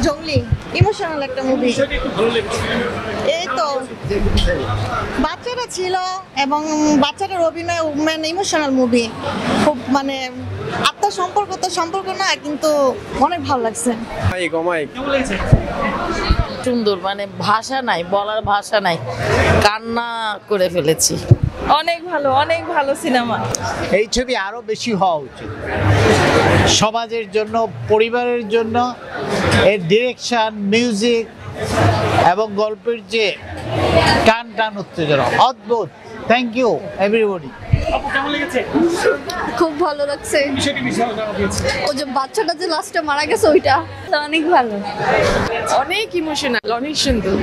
জঙ্গলি emotional একটা movie. এই তো বাচ্চারা ছিল এবং বাচ্চাটার অভিনয় মানে ইমোশনাল মুভি, খুব মানে আত্মার সম্পর্ক তো সম্পর্ক না, কিন্তু অনেক ভালো লাগছে। সুন্দর, মানে ভাষা নাই, বলার ভাষা নাই, কান্না করে ফেলেছি। অনেক ভালো সিনেমা। এই ছবি আরো বেশি হওয়া উচিত সমাজের জন্য, পরিবারের জন্য। এর ডিরেকশন, মিউজিক এবং গল্পের যে টান টান উত্তেজনা অদ্ভুত। Thank you everybody. খুব ভালো লাগছে। ওই যে বাচ্চাটা যে লাস্টে মারা গেছে ওইটা অনেক ভালো, অনেক ইমোশনাল, অনেক সুন্দর।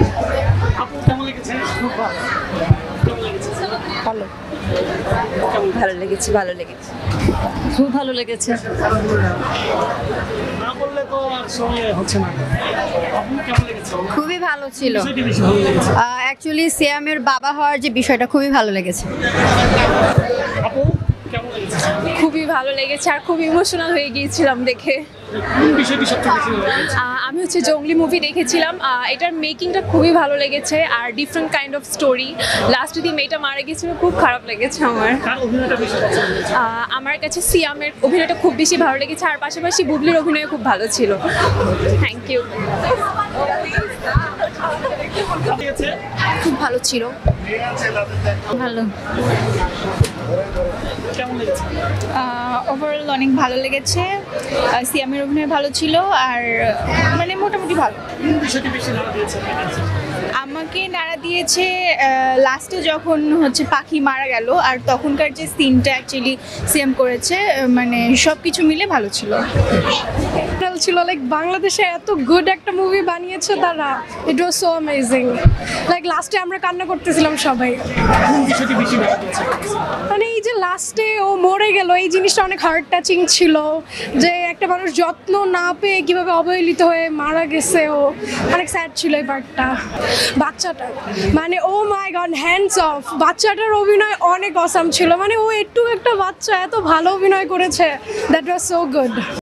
ভালো ভালো লেগেছে, ভালো লেগেছে, খুব ভালো লেগেছে। খুবই ভালো ছিল। অ্যাকচুয়ালি সিয়ামের বাবা হওয়ার যে বিষয়টা খুবই ভালো লেগেছে। খুবই ভালো লেগেছে আর খুব ইমোশনাল হয়ে গিয়েছিলাম দেখে। আমি হচ্ছে জঙ্গলি মুভি দেখেছিলাম। এটার মেকিংটা খুবই ভালো লেগেছে আর different kind of story. Last যদি মেয়েটা মারা গেছিল, খুব খারাপ লেগেছে আমার। আমার কাছে সিয়ামের অভিনয়টা খুব বেশি ভালো লেগেছে আর পাশাপাশি বুবলির অভিনয় খুব ভালো ছিল। Thank you. খুব ভালো ছিল, ভালো। ওভারঅল অনেক ভালো লেগেছে। সিয়ামের অভিনয় ভালো ছিল আর মানে মোটামুটি ভালো। আমাকে নাড়া দিয়েছে লাস্টে যখন হচ্ছে পাখি মারা গেল, আর তখনকার যে সিনটা অ্যাকচুয়ালি সিএম করেছে, মানে সব কিছু মিলে ভালো ছিল। ছিল লাইক বাংলাদেশে এত গুড একটা মুভি বানিয়েছে তারা, ইট ওয়াজ সো অ্যামেজিং। লাইক লাস্টে আমরা কান্না করতেছিলাম সবাই। মানে এই যে লাস্টে ও মরে গেল, এই জিনিসটা অনেক হার্ট টাচিং ছিল, যে একটা মানুষ যত্ন না পেয়ে কিভাবে অবহেলিত হয়ে মারা গেছে। ও অনেক স্যাড ছিল এই পার্টটা। বাচ্চাটা মানে ও মাই গড, হ্যান্ডস অফ, বাচ্চাটার অভিনয় অনেক অসাম ছিল। মানে ও একটু একটা বাচ্চা এত ভালো অভিনয় করেছে, দ্যাট ওয়াজ সো গুড।